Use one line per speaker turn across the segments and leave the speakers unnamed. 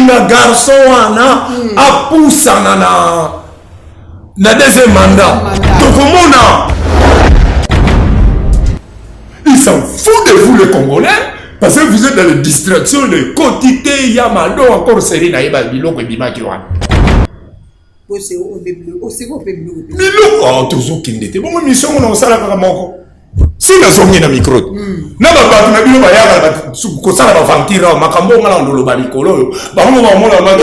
na garçon wana apusana na deuxième mandat. Tokomona. Ils s'en foutent de vous les Congolais parce que vous êtes dans les distractions, les quantités, Yamado, encore serré na yeba biloko bimaki wana. Biloko toujours kindete. Bon mission on sala kaka moko. Si na zongi na micro. Na ba ba na bilo ba ya ko sala ba vantira makambo ngala ndolo ba mikolo. Ba mo ba mo na ba.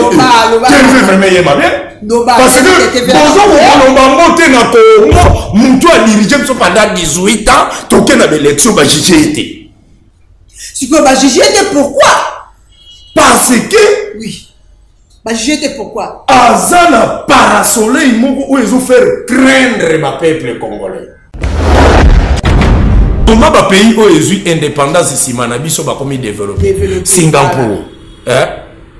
Quel veut vraiment yema bien? Parce que bonjour on va monter na Congo, mutu a dirigé pendant 18 ans, toke na élection ba JGT.
Si quoi ba JGT pourquoi?
Parce que
oui. Ba JGT pourquoi?
Azana parasoleil moko où ils ont fait craindre ma peuple congolais. Comment ba pays où ils ont indépendance ici manabiso ba comme développé. Singapour,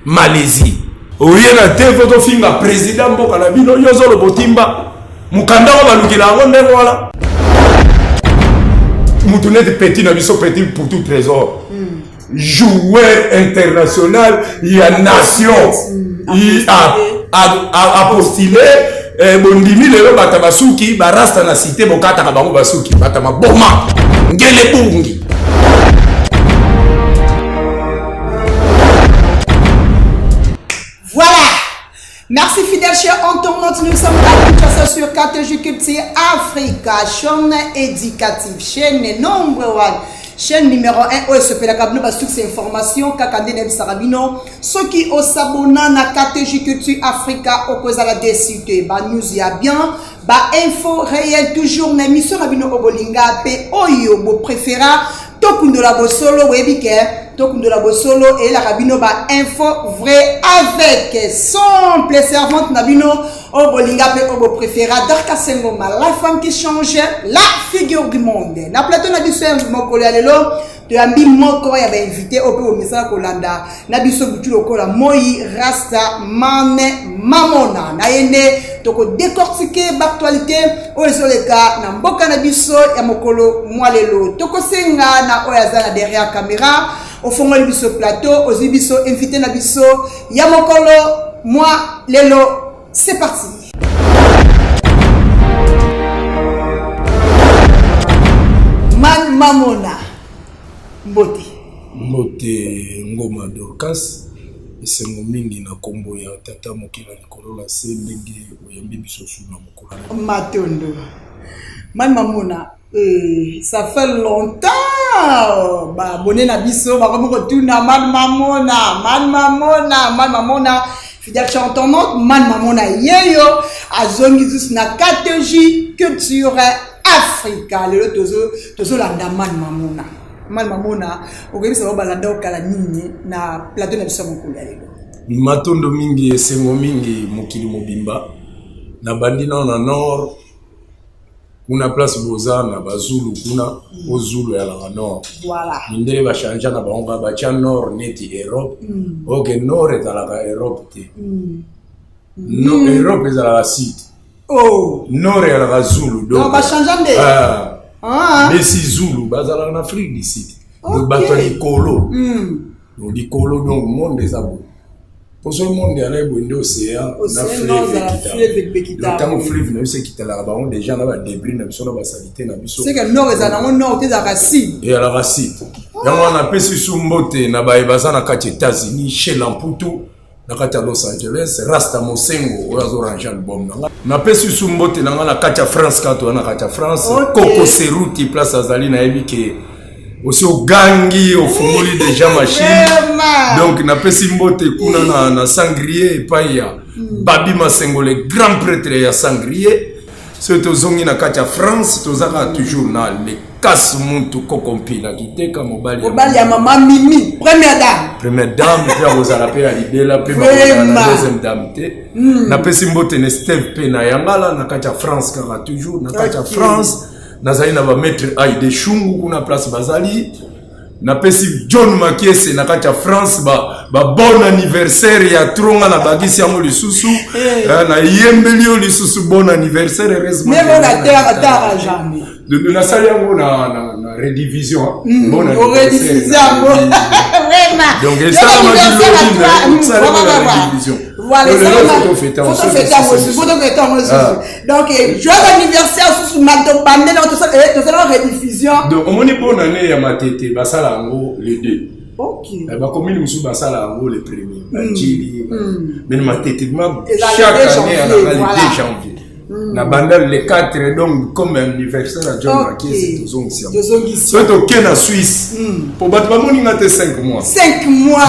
Malaisie. Oyena te photo finga président mboka na bino yozo lo botimba mukanda wa balukila ngonde wala mutunete petit na biso petit pour tout trésor joueur international il y a nation il a postulé bondimi lelo bata basuki barasta na cité bokata ka bango basuki bata maboma ngele bungi.
Voilà. Merci fidèles chers internautes, nous sommes à Kinshasa sur KTG Culture Africa, chaîne éducative, chaîne number 1, chaîne numéro 1, où se fait la cabine parce que c'est information, kakande nem sarabino, ceux qui ont s'abonné à KTG Culture Africa, au cause à la décité, bah news ya bien, bah info réelle toujours, l'émission rabino obolinga, pe oyo bo préféra, tokundola bo solo, webike. Tokundola Bosolo et la Rabino ba info vrai avec son servante Nabino au Bolinga pe au préféra Dorka Sengoma, la femme qui change la figure du monde. Na plateau na biso moko lelo de ambi moko ya ba invité au peu au message Kolanda na biso butu lokola Moi Rasta Mane Mamona na yene toko décortiquer l'actualité au les cas na mboka na biso ya mokolo mwalelo toko senga na oyazana derrière caméra au fond de ce plateau, aux ibiso, invité na biso, Yamokolo, moi, Lelo, c'est parti. Man Mamona, Mbote.
Mbote Ngoma Dorcas, c'est mon mingi na kombo ya tata mokila likolo la se ndenge oyambi biso suna mokolo.
Matondo. Man Mamona. Ça fait longtemps. Bah, bonne nabiso, bah, comme retourna Man Mamona. Fidèle chantonnante, Man Mamona yeyo. Azongizus na KTG Culture Africa. Le tozo landa Man Mamona. Man Mamona. Ogebi sa ba landa okala nini na plateau na biso mokolo lelo.
Matondo mingi esengo mingi mokili mobimba. Na bandina na nord. Kuna place bozana bazulu kuna ozulu ya la nord.
Voilà.
Ndele ba chanja na bango ba cha nord neti Europe. OK nord est la Europe te. No Europe est la sud.
Oh.
Nord est la Zulu donc.
Non ba chanja nde.
Mais si Zulu bazala en Afrique du Sud. Donc bato les colo. Donc les colo donc monde des abos. Pour ce monde, il y a un océan, un fleuve qui t'a. Le fleuve, qui t'a là-bas, des gens là-bas, débris, n'a pas de saleté, c'est que le nord est à nord, c'est à la racine. Et à la racine. Et on a pu sur Mbote, n'a pas bazana aux États-Unis, chez Lamputo, n'a pas Los Angeles, Rasta Mosengo, ou à Orange Bomb. N'a pas sur Mbote, n'a pas de France, quand on a de France, Coco Serouti, place à Zalina, et qui aussi au gangi au fumoli déjà machine donc na pesi mbote kuna na sangrier paya babi masengo le grand prêtre ya sangrier c'est tozongi na kati ya France tozaka toujours na le casse muntu kokompila kiteka mobali
ya mama Mimi première dame
puis ozala pe ya libela pe na deuxième dame te na pesi mbote ne Steve pe na yangala na kati ya France kaka toujours na kati ya France nazali na ba maître Aïde Chungu kuna place bazali na pesi John Makiese na kati ya France ba bon anniversaire ya tronga na bagisi yango lisusu na yembeli lisusu bon anniversaire heureusement
mais la terre jamais
de la salle yango na redivision
bon anniversaire vraiment
donc ça rediffusion.
Voilà,
ça
photo fêter en donc joyeux anniversaire sous Mato Bandé dans tout ça rediffusion.
Donc on est bonne année à Matete basala ngo les deux.
OK.
Ba commune musu basala ngo les premiers. Mais Matete chaque année à la 2 janvier. Na bandal le 4 donc comme anniversaire à John Macky c'est tozongisi. Soit au Kenya Suisse. Pour battre ba moninga te 5 mois.
5 mois.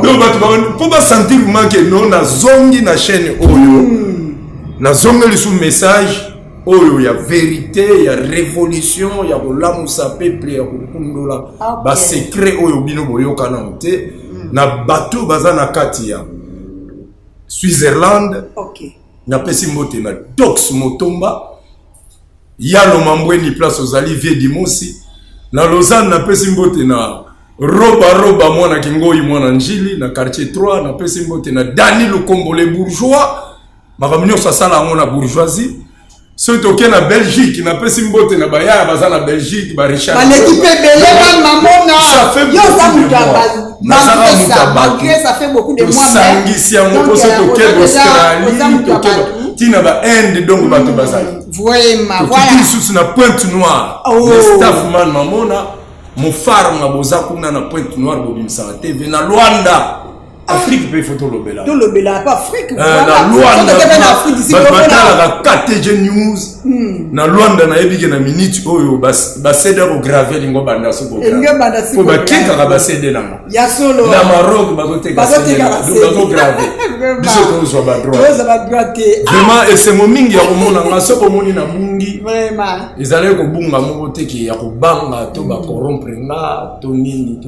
Donc battre pour pas sentir que non na zongi na chaîne oyo. Na zongi le sous message oyo ya vérité, ya révolution, ya kolamusa peuple ya kokundola. Ba secret oyo bino boyoka na te. Na bateau baza na kati ya Switzerland.
OK.
Na pesi mbote na Dox Motomba Yalo Mambweni place aux Olivier Dimosi na Lausanne na pesi mbote na roba mwana kingoi mwana njili na quartier 3 na pesi mbote na Dani Lukombo les bourgeois makamnyo sasala ngona bourgeoisie soto ke na Belgique na pesi mbote na baya baza na Belgique ba Richard
ba l'équipe belé mamona yo ça ça fait beaucoup de mois
sangisi yango so to ke Australie to ke tina ba Inde donc bato bazali
vraiment voilà
sous na Pointe Noire le staff man mamona mon phare na boza kuna na Pointe Noire bobimisa TV na Luanda Afrique peut photo lobela.
Tout lobela pas Afrique.
Na Luanda. Na KTG News. Na Luanda na ebike na minute oyo ba céder au graver lingo banda so go. Ko ba keka ka ba céder na.
Ya solo.
Na Maroc ba zote ka céder. Do graver. Biso ko zo ba droit.
Zo ba droit.
Vraiment et c'est mo mingi ya ko mona ngaso ko moni na mungi.
Vraiment.
Ezale ko bunga mo te ki ya ko banga to ba corrompre nga to nini.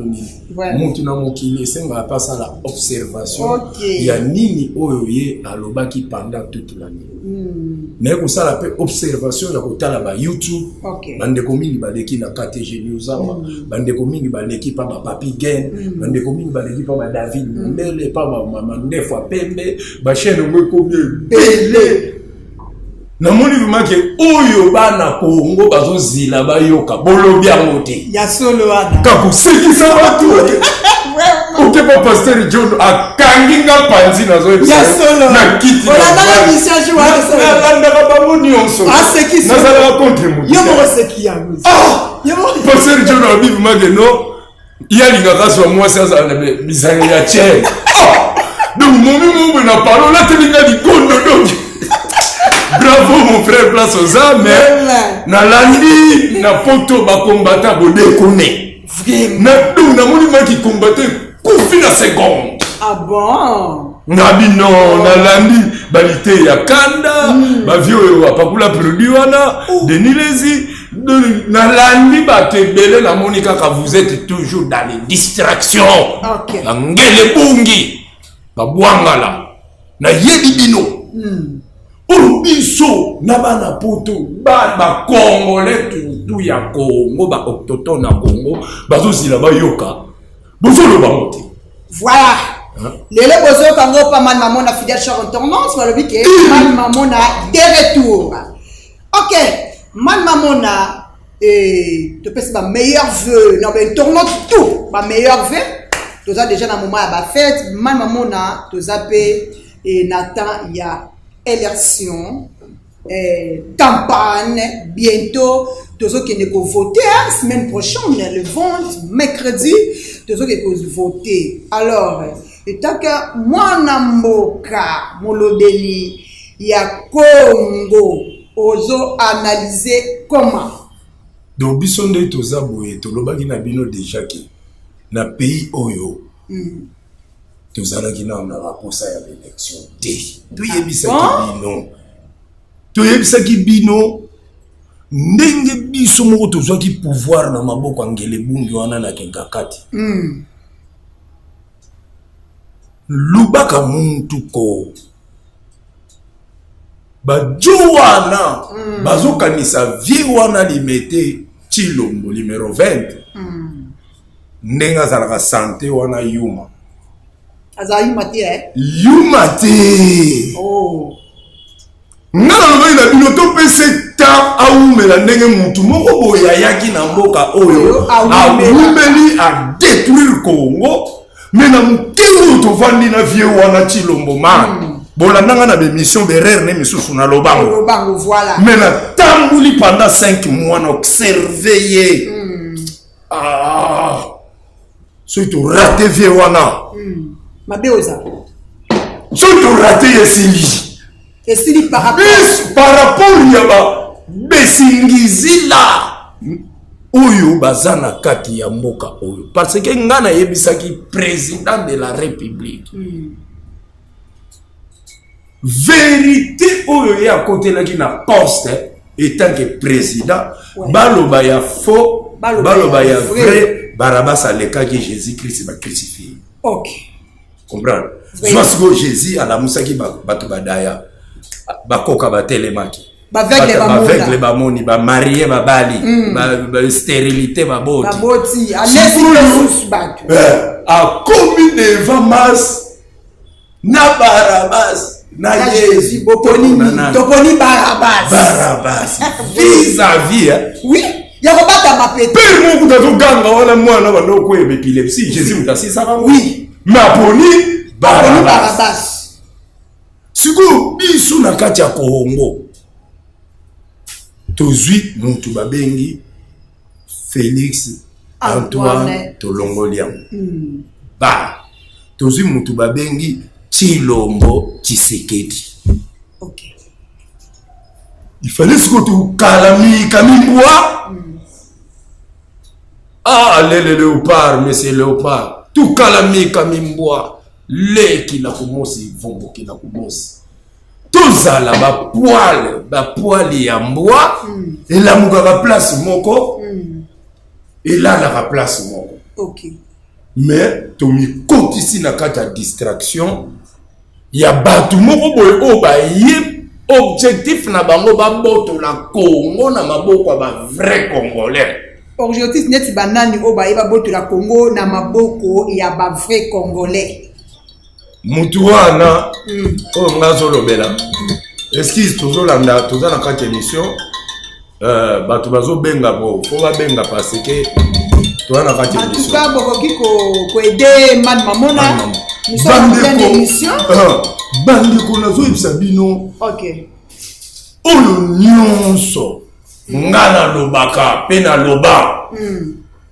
Mutu na mokili senga pas ça la observation ya nini oyo ye alobaki pendant toute l'année mais ko ça la pe observation ya kotala ba YouTube bande komini baleki na KTG News awa bande komini baleki pa ba Papi Gen bande komini baleki pa ba David Mbele pa ba Mama Ndefwa Pembe ba chaîne ngo ko bele na moni vimake oyo bana Kongo bazozila bayoka bolobi yango te
ya solo wana
kakusikisa watu oke pa Pasteur John akanginga panzi nazo
ya solo
na kiti
na message wana
na landa ba boni onso
asekisa
na sala contre mu
yo mo sekia yo mo
Pasteur John abi vimake no yalinga kaswa moi sasa na bizanga ya che donc momi na parole la telinga likondo donc bravo mon frère place aux âmes na landi na poto ba combattant bo déconner na dou na moni maki combattant kufi na seconde
bon
na bino na landi balite ya kanda ba vieux apakula produit wana denilezi na landi ba tebele na moni kaka vous êtes toujours dans les distractions ngele bungi ba bwangala na yebi bino Biso na bana poto ba Congolais tout ya Congo ba autochtone na Congo bazozila ba yoka bozolo ba moté
voilà lelo bozo kango pa man mamona fidèle cher tournant sur le bique man mamona de retour OK man mamona te pèse ba meilleur vœu non ben tournant tout ba meilleur vœu toza déjà na moment ya ba fête man mamona toza pe et Nathan ya élection campagne bientôt tous qui ne voter semaine prochaine le 20 mercredi tous qui voter alors tant que moi namboka molobeli ya Congo ozo analyser comment
donc biso nde toza boye tolobaki na bino déjà ki na pays oyo tozalaki na raposa ya élection toyebisaki bino ndenge biso moko tozwaki pouvoir na maboko angele bungi wana na kenkakati lubaka muntu ko bajo wana bazokanisa vie wana limete Chilombo numéro 20 ndenge azalaka santé wana yuma Yumate.
Oh.
Ngana lobi na bino to pese ta aumela ndenge mutu moko boya yaki na mboka oyo awumeli a détruire Congo Mais na mkeu to vandi na vieux wana Chilombo man. Bolandanga na bémission berère ne misusu na lobango.
Lobango voilà.
Mais na tambouli pendant 5 mois na observer. Ah. Si tu raté vieux wana.
Mabeoza.
Si tu raté Yesingi.
Yesingi par rapport.
Par rapport yaba besingizi la. Oyo bazana kati ya mboka oyo. Parce que ngana yebisaki président de la République. Vérité oyo ya côté la qui na poste étant que président baloba ya faux baloba ya vrai Barabas aleka ki Jésus-Christ ba crucifié.
OK.
Comprendre? Soit que Jésus ala musaki bato badaya bakoka batelemaki. Avec ba moni ba marié ba bali ba stérilité ba boti.
Ba boti alesi bato.
A commis devant masse na Barabas. Na Jésus,
Toponi Barabas.
Barabas. Vis-à-vis.
Oui. Il y a pas de
peu mon coup ganga wala mwana ba loko épilepsie. Jésus mutasi ça.
Oui.
Maponi
Barabas.
Siko biso na kati ya Kongo. Tozui mutu babengi Félix Antoine Tolongoliam. Ba. Tozui mutu babengi Chilombo Tshisekedi.
OK.
Il fallait ce que tu calami kamimboa. Ah, les léopards, monsieur léopard. Tout calami kamimboa. Les qui la commencé, vont qui la commencé. Tout ça là, ba poil ya mboa. Et là, mouga place moko. Et là, la place moko.
OK.
Mais, tu me comptes ici na kata distraction. Il y a batu moko boy o ba yé objectif na bango ba boto la Congo na maboko ba vrai congolais.
Objectif net banani o ba yeba boto la Congo na maboko ya ba vrai congolais.
Mutu wana o ngazo lobela. Excuse toujours landa toza na kata émission batu bazo benga bo fo ba benga parce que toza na kata émission.
En tout cas bokoki ko aider man mamona. Nous sommes en pleine émission.
Bandeko nazo ibsabino.
OK.
Oyo nyonso ngana lobaka pe na loba.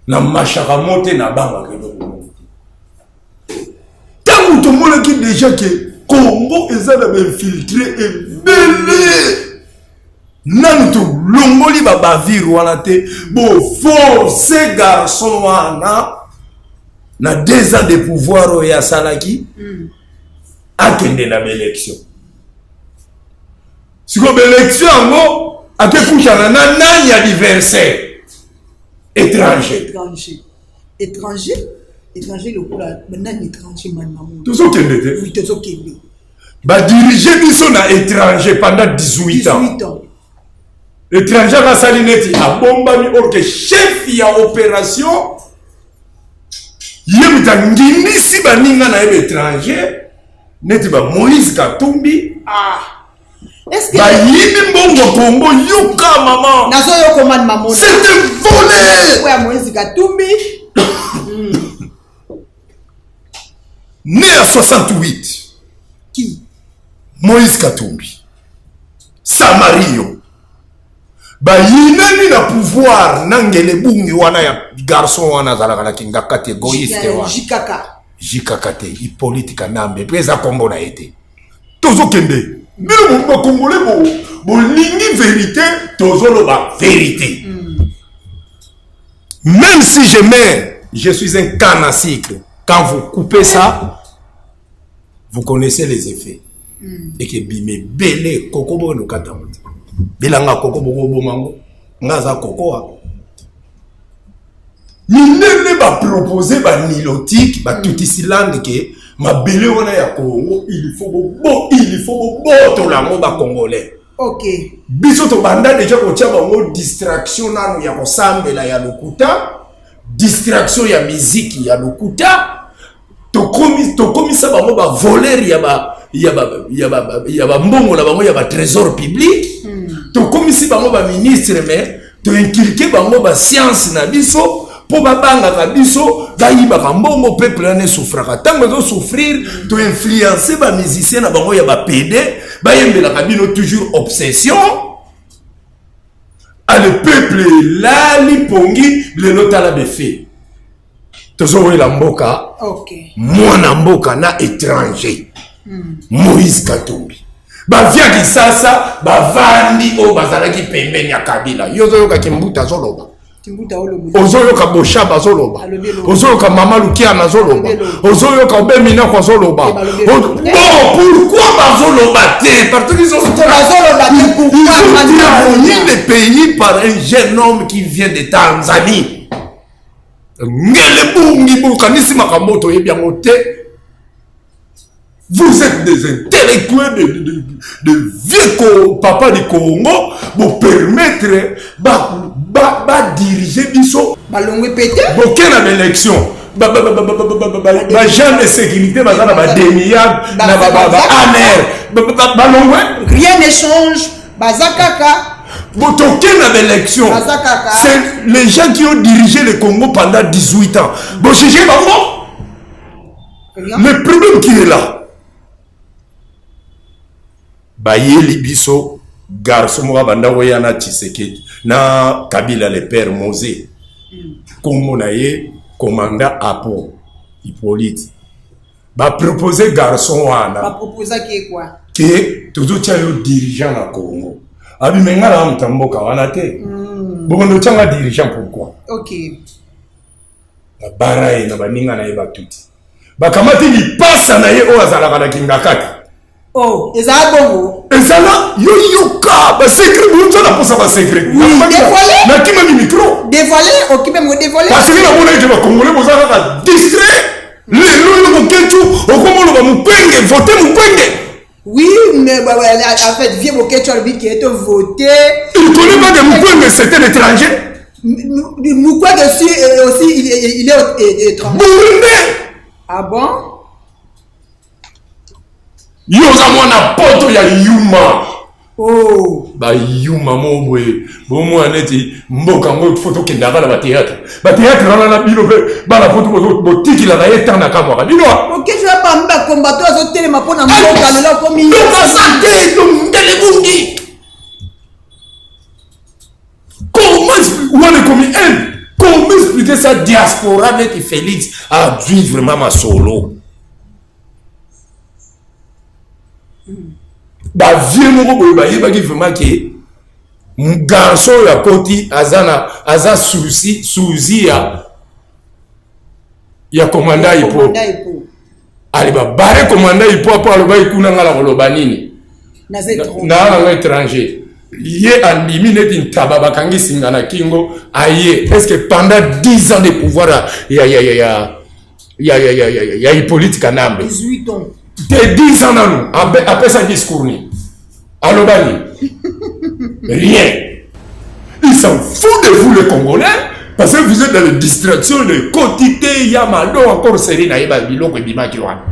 Na machaka mote na banga keloko. Tangu to mona ki déjà que Congo ezana ba infiltré et belé. Nanu to longoli ba bavir wana te bo forcer garçon wana. Na 2 ans de pouvoir ya salaki akende na élection. Si ko élection ngo akekucha na nani adversaire étranger.
Étranger le coup là maintenant étranger maman.
Tout kende te.
Oui, tout kende.
Ba diriger biso na étranger pendant 18 ans. Étranger va salineti a bomba mi orke chef ya opération. Yemita ngimisi baninga na étranger neti ba Moïse Katumbi
est-ce que
ba yimi mbongo Congo yoka maman
nazo yoko man maman
c'était volé
ouais Moïse Katumbi
né à 68
qui
Moïse Katumbi Samario ba yinani na pouvoir nangele bungi wana ya garçon wana zalaka na kinga kate égoïste wa jikaka te Hippolyte Kanambe pesa kombo na été tozo kende bino ba congolais bo lingi vérité tozo lo ba vérité même si je suis un canne à cycle quand vous coupez ça vous connaissez les effets et que bime belé kokobo no katamote bilanga koko bobo mango ngaza kokoa minene ba proposer ba nilotique ba tutisiland ke mabele wana ya Congo il faut boto la mo ba congolais.
OK.
Biso to banda déjà ko tia bango distraction nanu ya kosambela ya lokuta distraction ya musique ya lokuta to komisa bango ba voler ya ba mbongo na bango ya ba trésor public. To komisi bango ba ministre mais to inculquer bango ba science na biso po babanga biso gayiba kambongo peuple ane souffraka tango zo souffrir to influencer ba musicien na bango ya ba PD ba yembela kabino toujours obsession à le peuple là li pongi le notala befe tozo wela mboka mwana mboka na étranger Moïse Katumbi bavia kisasa bavandi o bazalaki pembeni ya Kabila yozo yoka kimbuta zoloba ozoyoka boshaba zoloba ozoyoka mama lukiana zoloba ozoyoka obemina kwa zoloba bon pourquoi bazoloba te parce qu'ils ont le pays par un jeune homme qui vient de Tanzanie ngele bungi bukanisi makamoto yebiango te. Vous êtes des intellectuels de vieux papa du Congo pour permettre de diriger biso aucune élection agent de sécurité
rien ne change bazakaka
aucune élection c'est les gens qui ont dirigé le Congo pendant 18 ans le problème qui est là bayeli biso garçon mo banda woyana Tshisekedi na Kabila le père Mosé comme naye commandant Apo Hippolyte ba proposer garçon wana
ba proposer qui quoi
que toujours tchayo dirigeant na Congo abi mengala mtamboka wana te bokondo tchanga dirigeant pourquoi
OK
ba baraye na baninga na yeba tuti ba kamati ni pasa na ye o azalaka na kingakati.
Oh, et ça bongo.
Et ça là, yoka, bah secret, vous n'avez pas ça bah secret.
Oui, dévoilé.
Mais qui m'a mis micro?
Dévoilé, ok, même dévoilé.
Parce que la monnaie qui va congolais, vous avez distrait. Les lois de Kentu, au comment on va nous peindre, voter nous peindre.
Oui, mais en fait, vieux Boketu qui est voté.
Il ne connaît pas de Moukoué, c'était l'étranger.
Moukoué aussi, il est étranger.
Burundais.
Ah bon?
Yoza mwana poto ya yuma.
Oh.
Ba yuma mobwe. Bomo aneti mboka ngo photo kendaka na ba théâtre. Ba théâtre na bino pe ba la photo botiki la yeta na kamwa. Bino.
OK, je vais pas me combattre à zoter ma pona mboka na la komi.
Donc santé donc telebundi. Comment expliquer ça diaspora avec Félix à vivre vraiment solo? Ba vieux moko boye ba yeba ki vraiment ke garçon ya koti aza souci ya commandant Ipo ali ba bare commandant Ipo po aloba ikuna ngala koloba nini na étranger ye andimi neti ntaba bakangi singa na kingo aye est-ce que pendant 10 ans de pouvoir ya Hippolyte Kanambe
18 ans
de 10 ans nous après sa discours ni alobani rien il s'en fout de vous les Congolais parce que vous êtes dans les distractions de quantité yamado encore série na yeba biloko bimaki wana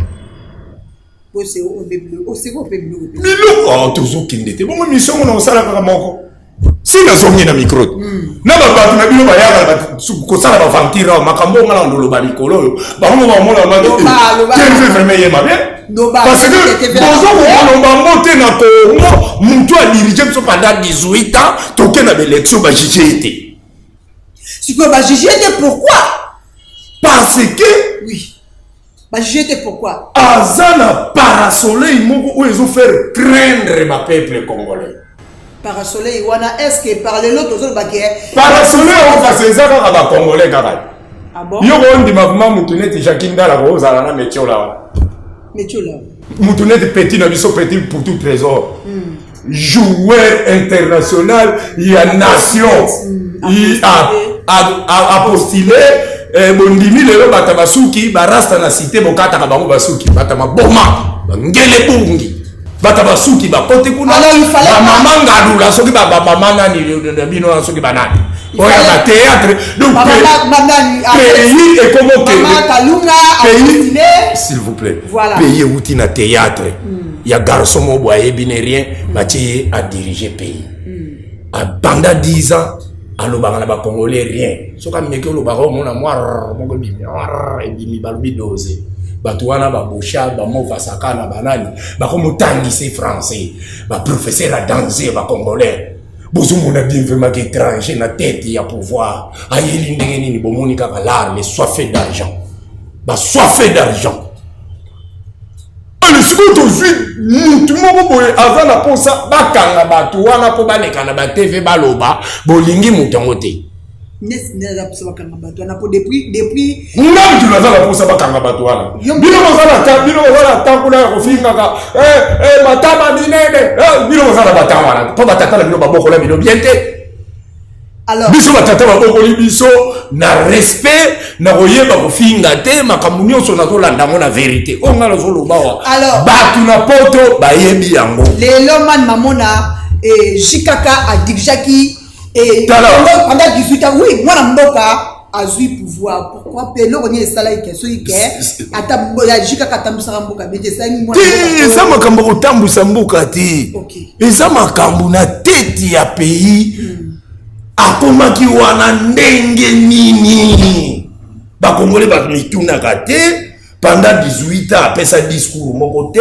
biloko toujours kindete bon mission on sala kaka moko si na zongi na micro na ba na bino ba yaka ko sala ba vantira makambo ngala ndolo ba mikolo ba mo ba mo la ma de vraiment yema bien parce que bonjour on va monter na Congo muntu a dirigé pendant 18 ans toke na élection ba JGT
si quoi ba JGT pourquoi
parce que
oui ba JGT pourquoi
azana parasoleil moko où ils ont fait craindre ma peuple congolais
parasoleil wana est-ce que par les autres autres baké
parasoleil on va se ça ba congolais kaka
ah bon
yo on dit ma mutuneti Jakinda la rose ala na metio la Moutounette petit na biso petit pour tout trésor. Joueur international, il y a nation. Il a postulé bondimi lelo batabasuki barasta na cité bokata ka bango basuki batama boma ngele bungi batabasuki bakote kuna maman ngadula soki ba maman nani bino soki banani oya ba théâtre donc pays et comment pays s'il vous plaît
voilà.
Pays outil na théâtre il y a garçon mo boye bien rien Mathieu a dirigé pays à pendant 10 ans alobaka na ba congolais rien soka meke olobaka omona moi moko bimi ebimi balobi dose bato wana babosha bamova saka na banani bakomotangisa français baprofesseur a danser bacongolais bozomona bien vraiment qu'étranger na tête ya pouvoir ayeli ndenge nini bomoni kaka l'arme soifé d'argent basoifé d'argent sikoyo tozwi mutu moko boye aza na mposa bakanga bato wana mpo baleka na batv baloba bolingi moto yango te ngamutu naza na mposa bakanga bato wana bino boza na tankuna ya kofingaka matama minene bino boza na batanga wana mpo batata na bino babokola bino bien te biso batata babokoli biso na respect na koyeba kofinga te makambo nyonso nazolanda yango na vérité oyo nga nazoloba wa bato na poto bayebi yango
lelo mani mamona jikaka adirijaki pendant 18 ans oui mwana mboka azwi pouvoir pourquoi pe eloko nini esalaki ke soki ke jikaka atambwisaka mboka bete esalaki mwana
eza makambo kotambwisa mboka te eza makambo na tete ya pays akomaki wana ndenge nini bakongole bamitunaka te pendant 18 ans apesa discours moko te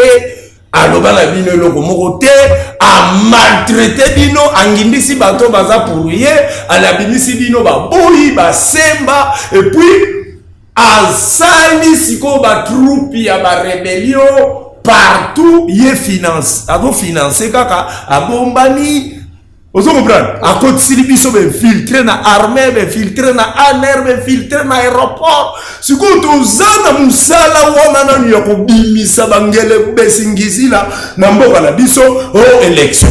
aloba na bino eloko moko te amaltraite bino angindisi bato baza pour ye alabimisi bino baboyi basemba epuis asali sikoyo batroupe ya barébellion partout ye finance akofinance kaka abombani Vous comprenez? À côté de biso infiltré na armée, infiltré na aner, infiltré na aéroport. Si vous avez un musala wana na yako bimisa bangele besingisi la na mboka na biso oh élection.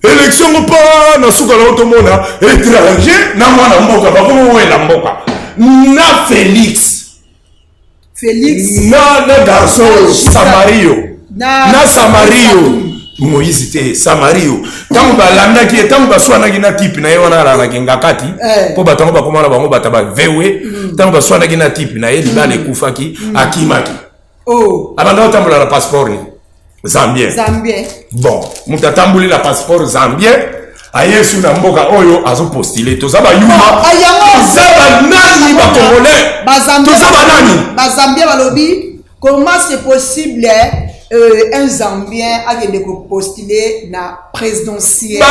Élection pas na suka la otomona étranger na mwana mboka ba ko wela mboka. Na Félix na garçon Samario. Na Samario. Moïse te Samario tango balanda ki tango baswana ki na type na yona la na kati po batango bakomana bango bataba vewe tango baswana ki na type na ye libale kufaki akimaki abanda otambola na passeport zambien bon mutatambuli la passeport zambien ayesu na mboka oyo azo postuler tozaba yuma tozaba nani ba congolais tozaba nani
ba zambien balobi comment c'est possible un Zambien a été postulé na présidentielle.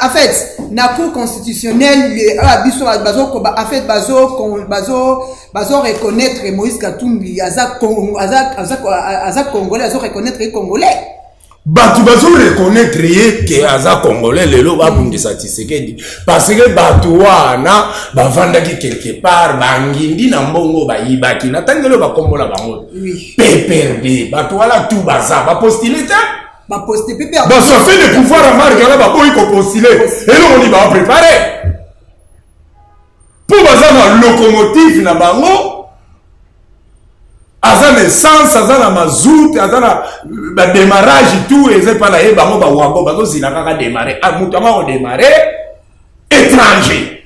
En fait, na cour constitutionnelle, en fait, bazo reconnaître Moïse Katumbi, aza congolais, azo reconnaître les congolais.
Batu bazo reconnaître que aza congolais lelo babundisa Tshisekedi parce que batu wana bavandaki quelque part bangindi na mbongo bayibaki na tangelo bakombola bango PPRD batu wala tout baza ba postuler
ba postuler PPRD
ba so fait de pouvoir à marque là ba boy ko postuler et là on y va préparer pour baza na locomotive na bango azana essence azana mazout azana ba démarrage tout et c'est pas là et bango ba wango bazo zila kaka démarrer mutu anga on démarrer étranger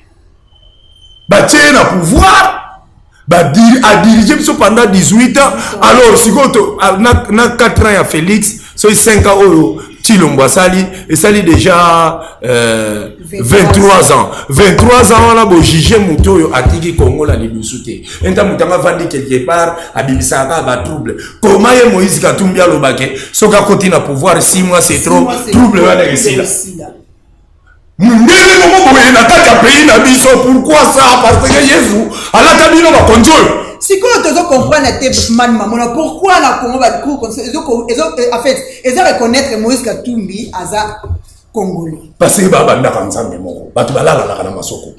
ba tiena pouvoir ba diriger pendant 18 ans alors sikoto na 4 ans ya Félix so 5 ans oyo Chilombo sali et sali déjà 23 ans. 23 ans on a beau juger muto atiki Congo la libusute. Enta mutanga vandi quelque part abibisaka ba trouble. Comment est Moïse Katumbi alobake soka continue à pouvoir 6 mois c'est trop trouble wana resila. Mundele momo boye na kaka pays na biso pourquoi ça parce que Jésus ala tabino ba contrôle.
Si quand tu comprends pourquoi la Congo va en fait ils reconnaître Moïse Katumbi as congolais
parce que baba ndaka nzambe moko batu balala la kana masoko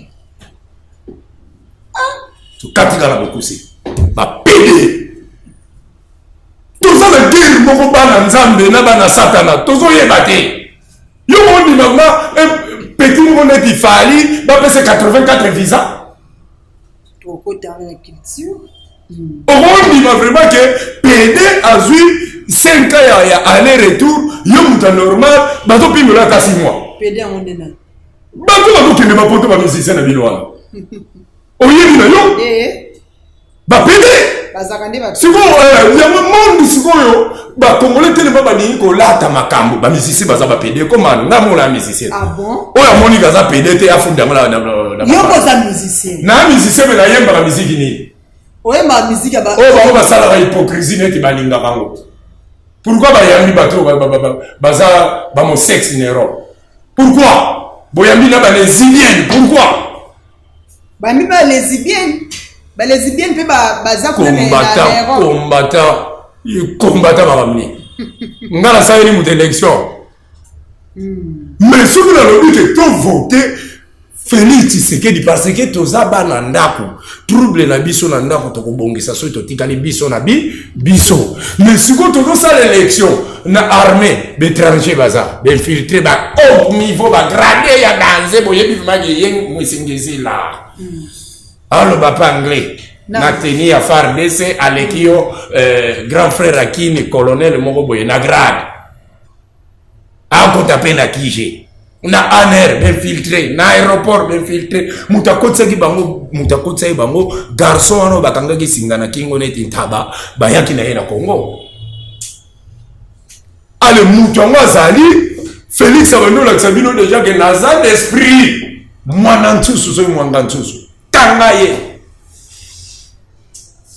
to katika la bokusi ba pede toza na guerre moko bana nzambe na bana satana tozo yebate yo mondi mama petit monde qui fali ba pese 84 visa
trop dans la culture.
On dit vraiment que PD a eu 5 ans à aller-retour, il y a un normal, il y a 6 mois.
PD on est là.
Il y a un musicien à Biloana. On y est là, PD. sikoyo yango monde sikoyo bakongole telema balingi kolata makambo bamisisi baza bapede komana ngamona musicien oyo amoni kaza pede te afundamo na musicien mpe nayembaka miziki nini oyo bango basalaka hypocrisie neti balingaka yango pourquoi bayambi bato baza bamosexe nero pourquoi boyambi na balesibienne pourquoi
bambi balesibienne mpe baza
combattant bakamini nga nasaleli moto élection mais soki nalobi ke tovote Félix Tshisekedi parce que toza bana ndako trouble na biso na ndako tokobongisa soki totikali biso na biso mais sikoyo tozosala élection na armée d'étranger baza bainfiltré ba haut niveau bagradé ya danse boyebi vimaki ye mwesengezi la aloba pa anglais na teni ya FARDC aleki yo grand frère akini colonel moko boye na grade akota mpe na kije na aner b'infiltré na aéroport b'infiltré mutakotsaki bango garçon wana bakangaki singa na kingo neti ntaba bayaki na ye na Congo ale mutu yango azali Félix abandolakisa bino deja ke naza d'esprit mwana ntusu soki mwanga ntusu tanga ye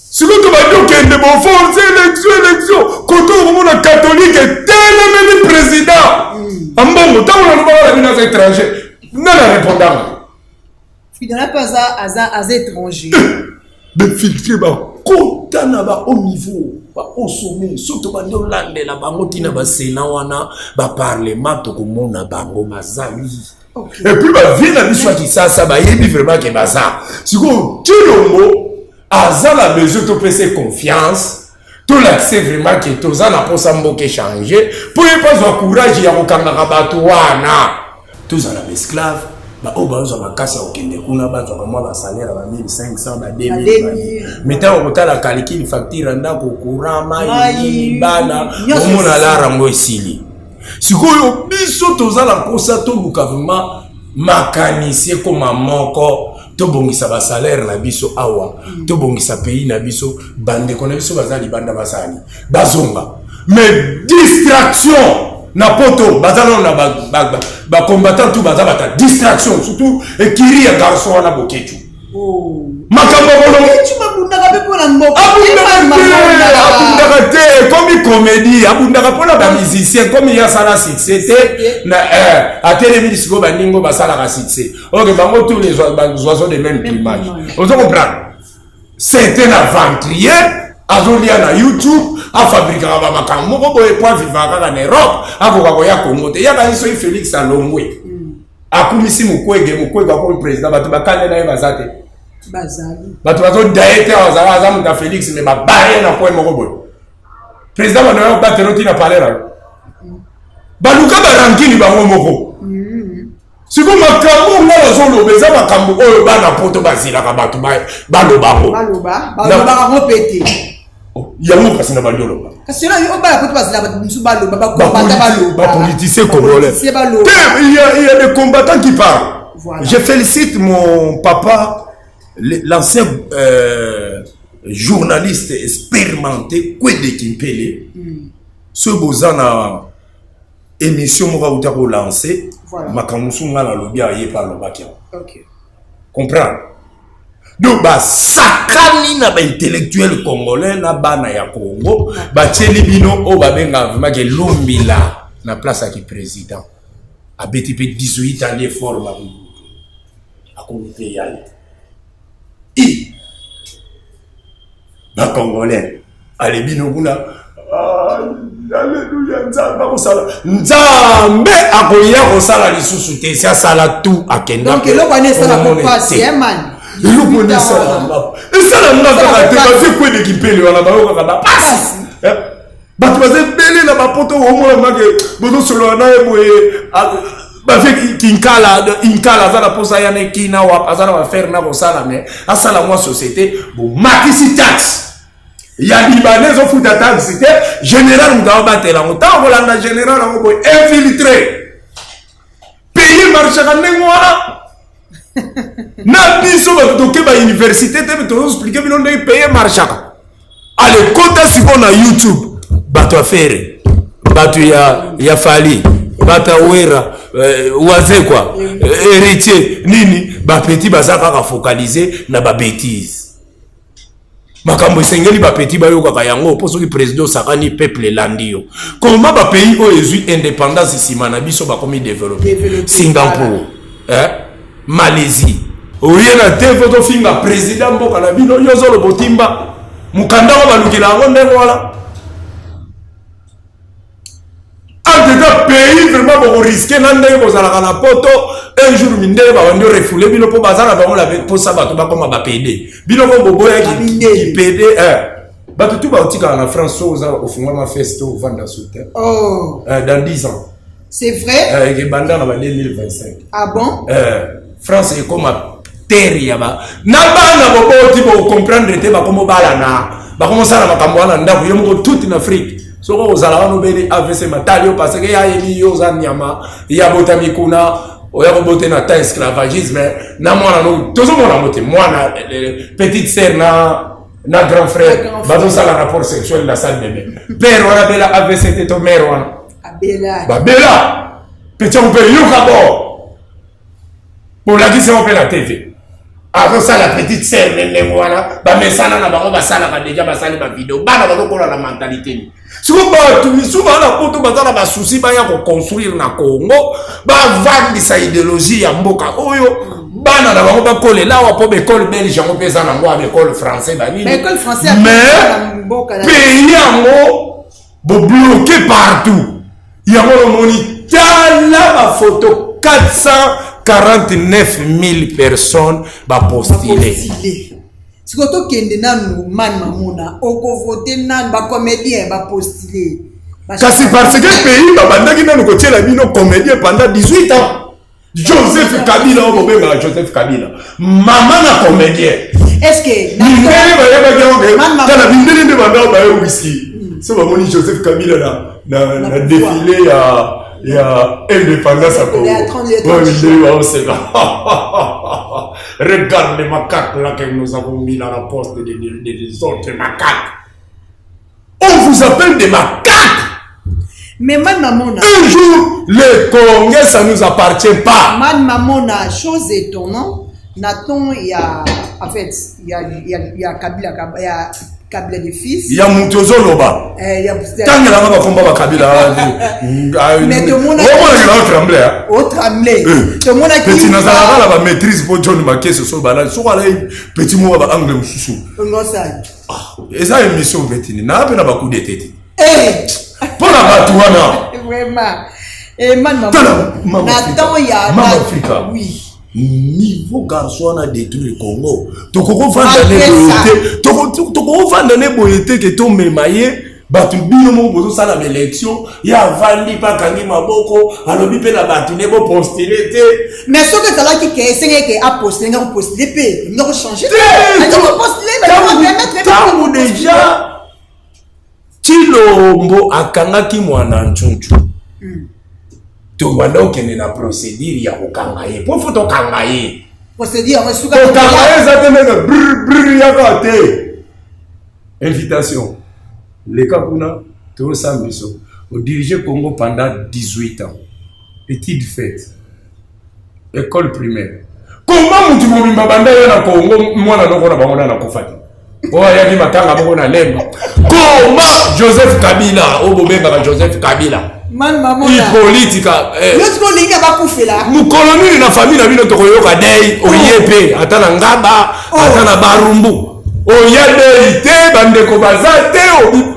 sikoyo tobandi okende boforce élection koto okomona catholique etelemeli président ambongo ntango nalobaka na bino aza étranger nana répondanga
fidela mpe aza étranger
befiltre bakota na bahaut niveau bahaut sommet soki tobandi olandela bango ntina basena wana baparlement tokomona bango bazali epuis bavie na biso ya kisasa bayebi vraiment ke baza sikoyo tilongo aza na besoin topesa confiance tolakise vraiment ke toza na mposa mboka échange mpo ye mpazwa courage ya kokangaka bato wana tozala baesclave baoyo bazwa makasi ya kokende kuna bazwaka mwa basalaire ba 1500 ba 2000 mais ntango kotala calcule facture ya ndako courant mai bana omona lara yango esili sikoyo biso toza na mposa toluka vraiment makanisie koma moko tobongisa ba salaire na biso awa tobongisa pays na biso bandeko na biso baza libanda basali bazonga mais distraction na poto bazalo na ba combattant tout baza bata distraction surtout ekiri ya garçon wana boketu makambo bolo abundaka te komi comédie abundaka mpona bamusicien komi ya sala succès te na atelemi sikoyo baningo basalaka succès ok bango tous les oiseaux de même plumage ozo comprendre c'est un aventurier azolia na YouTube afabrikaka bamakambo moko boye po avivaka kaka na Europe akoka koya Congo te yaka biso ye Félix alongwe akumisi mukwege akomi président bato bakande na ye baza te bato bazodaye te aza muta Félix me babaye na poe moko boye président banoya batelo ntina palera baluka barankini bango moko siko makambo nga bazoloba eza makambo oyo bana poto bazilaka bato balobango
balobaka pete
yango kasi na balioloba
kasi obala poto bazilaka biso baloba
bapoliticien congolais il y a des combattants qui parlent. Je félicite mon papa l'ancien journaliste expérimenté Kwede Kimpele ce bozana émission moko uta ko lancer makamusu ngala lobi aye par le bakia comprendre donc ba sakani na ba intellectuel congolais na bana ya Congo ba tieli bino o ba benga vraiment ke lombila na place ya ki président a BTP 18 ans les formes a comité yali ba congolais ale bino kuna alléluia nzambe akoya kosala lisusu te si asala tout akenda
donc eloko wana esala kopasi man
eloko wana esala nga kaka te baze Kwede Kimpele wana bayo kaka bapasi bato baze bele na bapoto omona make bozosolola na ye boye bafe inkala aza na mposa ya na kina wapa aza na bafere na kosala me asala mwa société bomakisi taxe ya libanais ofuta taxe te général mutu abatela ngo ntango kolanda général yango boye infiltré pays marchaka ndenge wana na biso bato toke ba université te tozoexplike bino ndenge pays marchaka allez kota siko na YouTube bato affaire bato ya fali bato wera waze quoi héritier nini ba petit bazaka ka focaliser na ba bêtise makambo esengeli ba petit ba yoka yango po soki président sakani peuple landio comment ba pays o ezui indépendance sima na biso ba komi développer Singapour Malaisie oye na te photo finga président mboka na bino yozo lo botimba mukanda wa balukila ngo ndenge wala un pays vraiment pour risquer n'andé pour ça la poto un jour minde va on refouler bino pour bazar ba on la pour ça ba to ba comme ba PD bino ko bobo ya qui PD ba tout ba otika en France au fond ma festo vendre soutien dans 10 ans
c'est vrai
que banda na 2025
ah bon
France est comme terre ya ba na bana bobo ti pour comprendre te ba comme bala na ba comme ça na makambo na ndako yo mo toute en Afrique soko ozala no beli AVC matali parce que ya yeli yo za nyama ya botami kuna oya bobote na ta esclavagisme na mwana no tozo mona mote mwana petite sœur na grand frère bazo sala rapport sexuel la salle bébé père wana bela AVC te to mère wana
abela
babela petit on peut yo kabo pour la question on peut la TV avant ça la petite sœur nene wana ba mesana na bango basala ka déjà basali ba vidéo bana ba ko la mentalité ni souvent tu souvent na poto bazala ba souci ba ya ko construire na Congo ba vandisa idéologie ya mboka oyo bana na bango ba kolela wa po école belge ngo pesa na ngo école français ba nini
école français
mais pays yango bo bloqué partout yango moni tala ba photo 449 000 personnes ba postuler.
Si vous avez un man mamona, vous voter un comédien ba postuler.
Kasi parce que le pays ba banda ki na ko tiela bino comédien pendant 18 ans. Joseph Kabila o bobenga Joseph Kabila. Maman na comédien.
Est-ce que
ndele ba yeba kala bindele de banda ba yo whisky. So ba moni Joseph Kabila na défilé il y a indépendance à Congo. Regarde les macaques là que nous avons mis dans la poste des autres macaques. On vous appelle des macaques.
Mais man mamona.
Un jour, le Congo, ça ne nous appartient pas.
Man mamona, chose étonnante. Nathan, il y a, en fait, il y a Kabila, il y a Kabila de fils. Il
y a Moutozo Loba.
Il y a
quand il y a un combat Kabila,
mais tout le monde
a tremblé.
Au tremblé. Tout le monde a
petit Nazara la maîtrise pour John Maké ce soir balade. Soit là petit mot à anglais sous.
Non ça.
Et ça émission petit. N'a pas beaucoup de tête.
Eh.
Pour la batouana.
Vraiment. Et man maman. Nathan il y a.
Maman Africa.
Oui.
Niveau garçon a détruit le Congo. Toko vendre ne boyete que to memaye batu bino mo bozo sala élection ya vandi pa kangi maboko alobi pe na batu ne bo postuler te
mais ce que ça là qui est que a postuler nga postuler pe nga changer nga postuler
ba déjà Chilombo akangaki mwana nchunchu to wanda okende na procédure ya kokanga ye po foto kanga ye
procédure en suka
kokanga ye za tena brr ya kate invitation les kapuna to sambiso au diriger Congo pendant 18 ans études faites école primaire comment mutu mobimba banda ye na Congo mwana noko na bango na kofati oya ki matanga boko na lemba comment Joseph Kabila obobenga Joseph Kabila
man mamona
politika
l'autre linga ba kufela
mu colonie na famille na bino to koyoka dei oyepe atana ngaba atana barumbu oyede ite bande ko bazate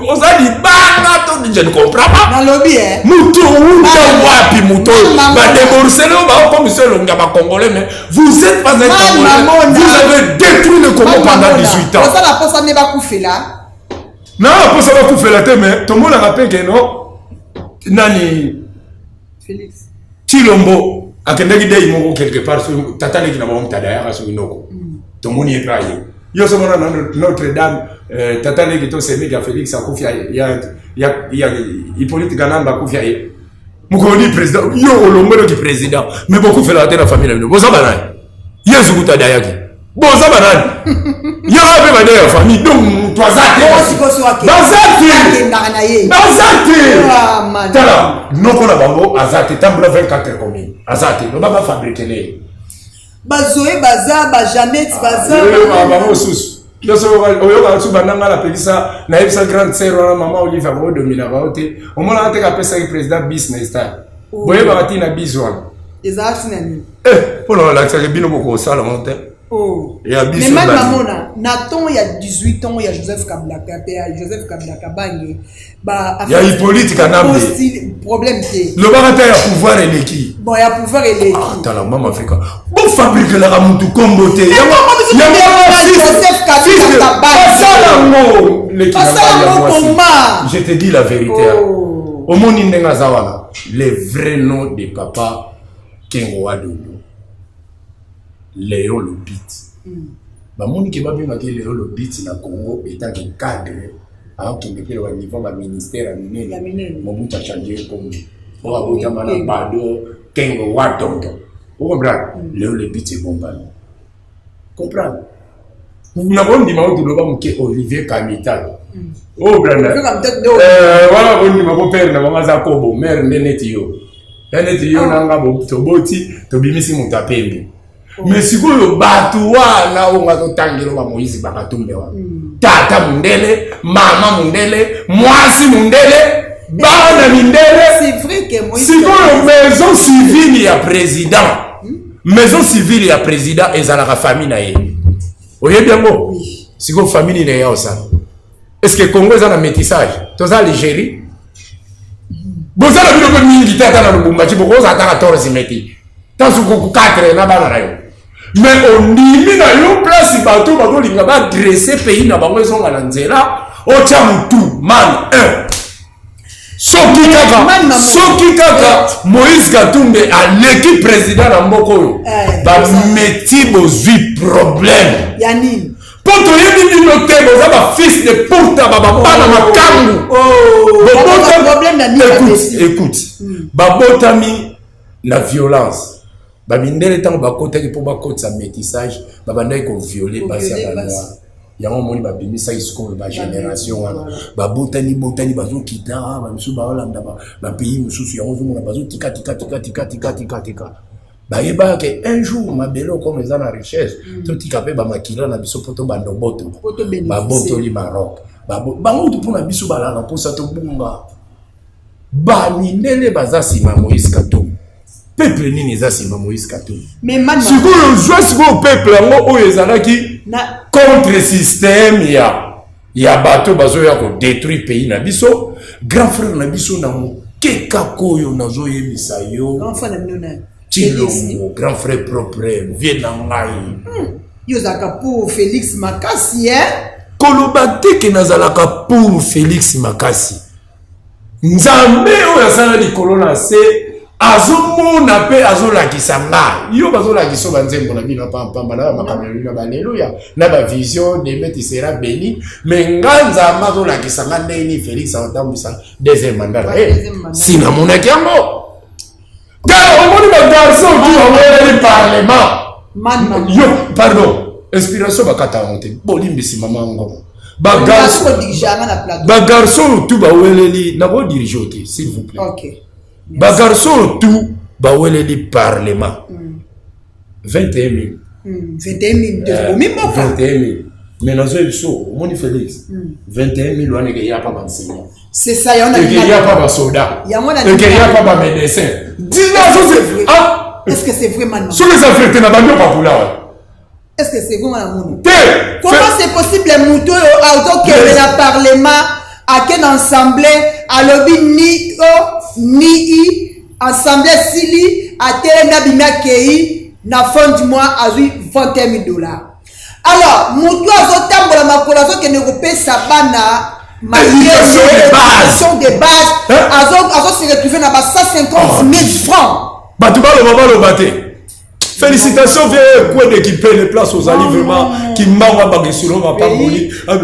ozali banga to je ne comprends pas
na lobby
muto wapi muto ba débourser ba comme monsieur longa ba congolais mais vous êtes pas un congolais vous avez détruit le Congo pendant 18 ans
ça la posa ne ba kufela
na posa ba kufela te mais to mona rappelle que non nani
Félix
Chilombo akendeki dei moko quelque part sur tatane kina mama mtadaya sur inoko to moni etraye yo so mona Notre Dame tatane kito semi ka Félix akufia ya Hippolyte Ganamba akufia ye mukoni président yo olombo ki président mais beaucoup fait la tête la famille no bozaba na yesu kutadaya ki Bon, ça va là. Il y a un peu de famille, donc toi, ça non, qu'on a bambo, azate, tambla 24 communes. Azate, on va fabriquer les.
Bazoé, baza, bajanet, baza.
Maman, sous. Yo so oyo su bananga la pelisa na epsa grande sœur na maman Olivier Abo domina baote. On m'a ate ka pesa président business ta. Boye ba tina bizwa.
Exact nani.
Pour la que bino boko sala monte.
Oh.
Et à
mais maintenant, Nathan, il y a 18 ans, il y a Joseph Kabila Kabange.
Il y a Hippolyte Kanambe.
Problème c'est.
Le baratin a pouvoir et l'équipe.
Bon, il y a pouvoir et l'équipe.
Attends, la maman africaine. Bon, fabrique la ramoutou comboté. Il y a
Joseph Kabila Kabange.
Je te dis la vérité. Au monde, il n'y a les vrais noms des papas Kengo Wadodo. Léo le beat. Bah mon qui va bien marquer Léo le beat na Congo étant que cadre à qui me fait au niveau du ministère à Miné. Mon bout a changé comme on va bout à mana bado Kengo Wadodo. Vous comprenez? Léo le beat c'est bon pas. Comprendre? Vous n'avez dit mal de l'homme qui Olivier Kamital. Oh Brana. Voilà on dit ma père na maman Zakobo mère Nenetio. Nenetio nanga bo to boti to bimisi mutapembe. Mais si vous le batouez, là où on va t'engager, Moïse Bakatumbe. Tata Mundele, Maman Mundele, Moisi Mundele, Bana Mundele.
C'est vrai que Moïse.
Si vous maison civile, il y a président. Maison civile, il y a président et ça la famille. Vous voyez bien bon? Si vous famille, il y a ça. Est-ce que le Congo est un métissage? Tout ça, l'Algérie? Vous avez vu le militaire dans le Bumbachi, vous avez 14 mètres. Tant que 4 na banana. Mais on dit na yo place bateau bateau linga ba dresser pays na bango ezonga na nzela o tia mutu man 1 soki kaka Moïse Katumbe a l'équipe président na mboko yo ba meti bozui problème
yani
poto yebi no tebo za ba fils de porta baba bana makangu
problème na
écoute babotami la violence. Babindele tant bakota pour bakota sa métissage babanda ko violer basi ya noir ya moni babimisa isiko ba génération wana babotani bazo kita ba misu ba Hollande ba pays mususu ya ozo mona bazo tika ba yeba ke un jour mabelo comme les ana richesse to tika pe ba makila na biso poto bando boto ba boto li Maroc ba bango pour na biso balana pour ça to bunga ba mindele bazasi ma Moïse Katumbe peuple nini ezasima Moïse Katumbe.
Mais man
si vous jouez sur le peuple ngo oyo ezalaki contre système ya bato bazo ya ko détruire pays na biso grand frère na biso na mokeka koyo nazo yebisa yo
grand frère na minona
Chilombo grand frère propre vient na ngai
yo zaka pour Félix Makasi
koloba te ke nazalaka pour Félix Makasi nzambe oyo asala likolo na se azomona pe azolakisa nga yo bazolakisa banzembo na bino pamba na makamelo na balleluya na ba vision de meti sera béni mais nganza mazolakisa nga ndeni Félix atambisa deuxième mandat sina monaki yango car on moni ba garçon qui ont le parlement yo pardon inspiration bakata monte bolimbisi mama ngo ba garçon tout ba weleli na bo diriger s'il vous plaît.
OK.
Bagarçon tout bawele li parlement 21 000
21 000
21 000 mais dans un show moni Félix 21 000 on est pas enseignant
c'est ça y en a
il y a pas soldat il y a pas médecin
est-ce que c'est vraiment
sur les africains na bando populaire
est-ce que c'est vraiment comment c'est possible muto auto que le parlement à quel assemblée à lobby ni assemblée sili à télé bimia kei na fin du mois à 21 000 $. Alors mutu azotambola makolo azo ke ne kopesa bana
éducation
de base azo se retrouver na ba 150 000 francs
batu balo te. Félicitations vieux quoi d'équiper les places aux alliés vraiment qui m'a bagisuro ma pamboli à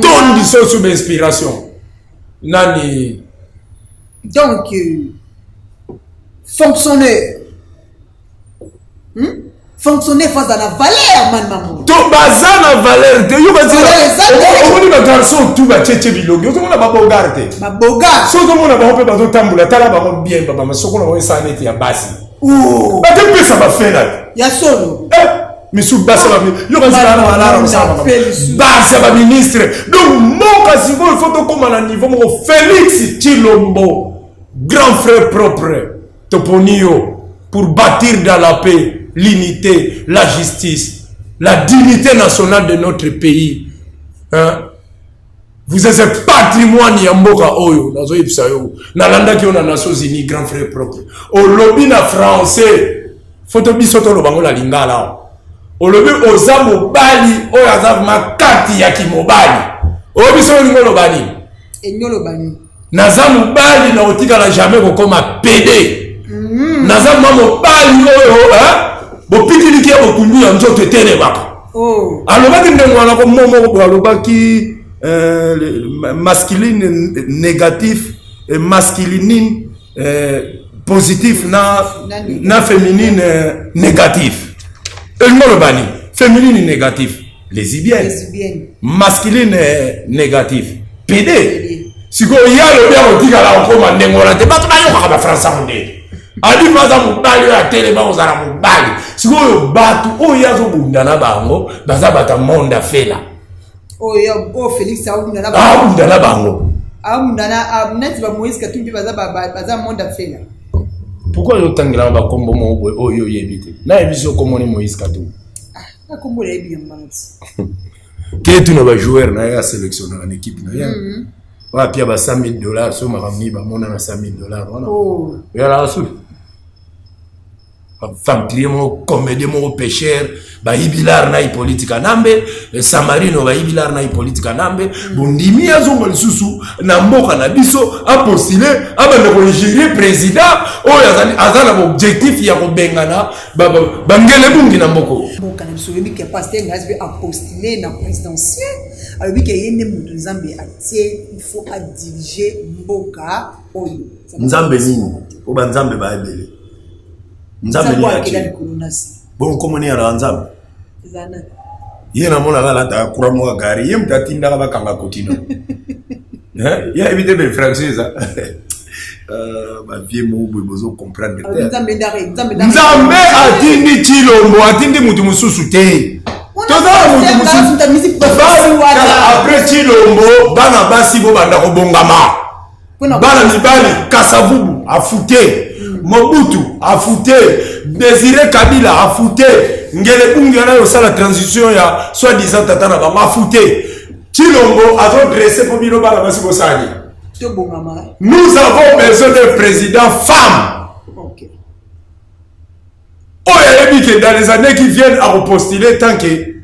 tonne de sous inspiration nani
donc fonctionnaire fonctionner face à la valeur man maman
to bazana valeur te yo bazana on ba garçon tout ba tchétché bilongi on a ba bogar te
ba bogar
so to mona ba ba zo tambula tala ba bien baba masoko na sa neti ya basi ba te pesa ba fela
ya solo
Monsieur Bassala, yo bazana na wala na basa ba ministre donc mon kasi il faut to comme à niveau mo Félix Tshilombo grand frère propre Toponio pour bâtir dans la paix l'unité, la justice, la dignité nationale de notre pays. Hein? Vous êtes un patrimoine yamboka oyo. Nazo yipsayo. Nalanda ki on a Nations Unies, grand frère propre. Au lobby na français. Photo bisoto lo bango la lingala. Au lobby oza mobali oyo aza makati ya kimobali. O biso lingo lo bani.
Enyo lo bani.
Naza mobali na otika la jamais kokoma PD. Naza mamo bali oyo hein? Bopikili ki bokundu ya nzoto tene baka.
Oh.
Alobaki ndenge wana ko momo alobaki masculine négatif et masculine positif na féminine négatif. Le bani féminine négatif lesbienne. Masculine négatif PD. Siko yalo bia otika la okoma ndenge wana te bato bayoka ba français monde. Ali maza mobali ya telema ozala mobali sikoyo batu oyo azobundana bango baza bata monde fela
oyo o Félix abundana
bango
abundana net ba Moïse Katumbi baza monde fela.
Pourquoi yo tangela ba kombo mo oyo yebite na ebiso komoni Moïse Katumbi
na kombo la ebi mbanati
ke tu na ba joueur na ya sélectionner en équipe na ya wa pia ba $100,000 so maramni ba mona na $100,000 wana ya la su vampire mo comédie mo pêcheur ba ibilar na politika nambe samarino ba ibilar na politika nambe bondimi azonga lisusu na mboka na biso a postuler abanda ko gérer président oyo azana objectif ya ko bengana ba ngele bungi na mboko
mboka na biso yebi ke pasteur ngazbi a postuler na présidentiel alors que yende mutu nzambe atie il faut à diriger mboka oyo
nzambe nini oba nzambe ba ebele nzambe ni ati bon komoni ala nzambe
zana
yena mona la ta kuramo gari yem tatinda ka bakanga kotina ya éviter de français ba vie mo bozo comprendre nzambe atindi Tshilombo atindi mutu mususu te toza mutu mususu après Tshilombo bana basi bo banda ko bongama bana mibali Kasavubu afute Mobutu a fouté, Désiré Kabila a fouté, Ngele Bungana aussi la transition ya soi-disant Tatana a fouté. Tshilombo a dressé pour Bino Bala Basi Bosani. Nous avons besoin d'un président femme.
Ok.
Oh, il y a dit que dans les années qui viennent à repostuler, tant que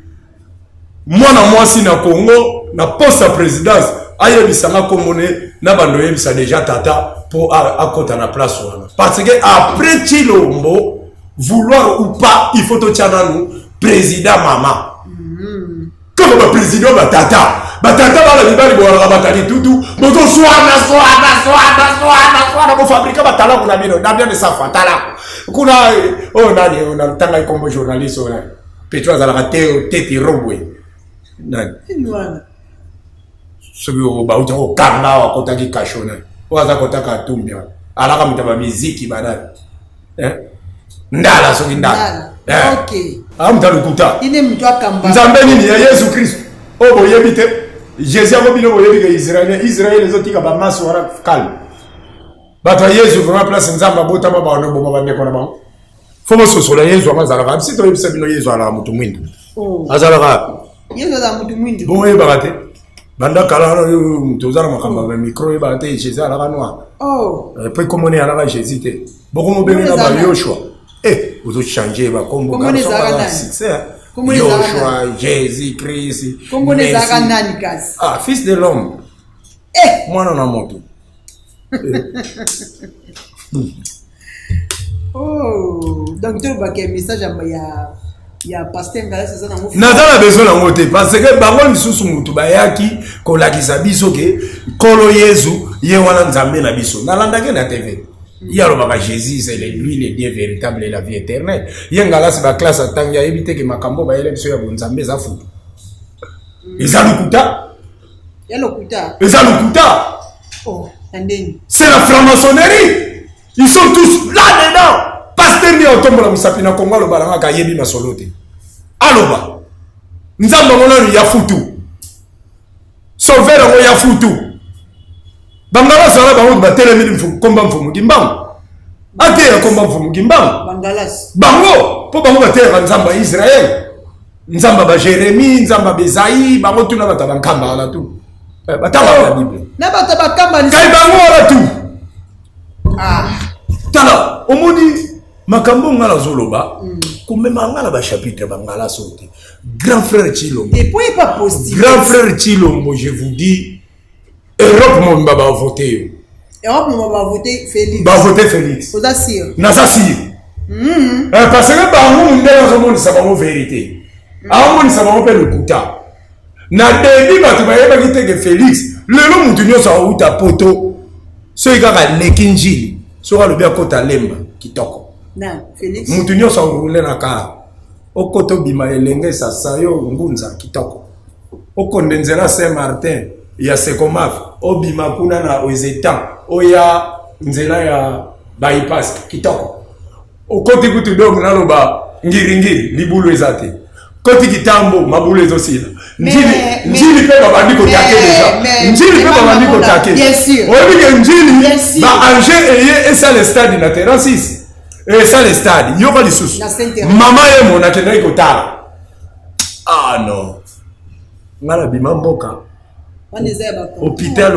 moi, si na Congo, na poste à présidence, aïe, bisanga komone, na bandoye, ça déjà tata. Pour à côté la place parce que après Tshilombo vouloir ou pas il faut te nous président maman comme le président batata va la libérer pour la bataille tout boto soana pour fabriquer batala pour la bino na bien de ça fatala kuna oh nani on a tanga comme journaliste là Petro za la tete rombwe nani celui ba uto kanga wa kotaki kashona waza kotaka tumbia alaka mtaba miziki badala ndala so ndala
okay
amtalukuta
ine mtu akamba
nzambe nini ya Yesu Kristo obo yebite Jésus abo bino boyebika Israël ezotika ba maso wara kal bata Yesu vraiment place nzamba botama ba ono boma bande kona ba fomo sosola Yesu amazala ka sito yebisa bino Yesu ala mutu mwindi azala ka
Yesu ala mutu mwindi
bo yebakate banda kala tozala makamba ba micro ba te Jésus ala kanwa puis comment on est à la Jésus te beaucoup mo benga ba Yoshua vous changer ba kombo ka succès Yoshua Jésus Christ
comment les nani kasi
fils de l'homme moi non na moto
donc tu vas que message ya pasteur ngala ça na ngofu
nazala besoin na ngote parce que bango lisusu mutu bayaki kolakisa biso ke kolo Yesu ye wana nzambe na biso nalandake na TV Il y a Jésus, c'est lui le Dieu véritable et la vie éternelle. Il y a une classe à temps, il y a évité que Makambo va aller sur Bonzambe, ça fout. Ils ont le Kuta. Ils ont le Kuta.
Oh,
c'est la franc-maçonnerie. Ils sont tous là-dedans. Pasteur ni otombo la musapina Congo le balanga kayebi na solote. Aloba. Nzamba mona ya futu. Sauveur ya futu. Bangala sala bango batelemi mfu komba mfu mugimbango. Ate ya komba mfu mugimbango.
Bangalas.
Bango po bango batela nzamba Israël. Nzamba ba Jérémie, nzamba Bezaï, bango tuna batabankamba la tu. Bataba la Bible.
Na batabakamba ni
kai bango la tu.
Ah.
Tala, omoni makambo ngala zoloba, kumema ngala ba chapitre bangala sauté. Grand frère Chilombo.
Et puis pas possible.
Grand frère Chilombo, je vous dis, Europe mon baba voté.
Europe mon baba voté Félix.
Ba voté Félix.
Oza sir.
Nasa sir. Parce que bango ndela zo moni sabango vérité. Ah moni sabango pe le kuta. Na début batu ba yeba kite que Félix, lelo mutu nyoso auta poto. So ikaka lekinji. So le bien kota lemba kitoko.
Na Félix.
Mutu nyoso roule na kala. Okoto bima elenge sasa yo ngunza kitoko. Okondenzela Saint-Martin ya Sekomaf obima kuna na Ozetan oya nzela ya bypass kitoko. Okoti kutu dog naloba ngiringiri libulu ezate. Koti kitambo mabulu ezosila. Njili pe babandi ko take déjà. Njili pe babandi ko take.
Bien sûr.
Oyebi ke njili ba Angers eye esa le stade na terrain 6. Et ça le stade, il y aura des sous. Maman et mon attenant est tard. Ah non. Ngala bimamboka. Hôpital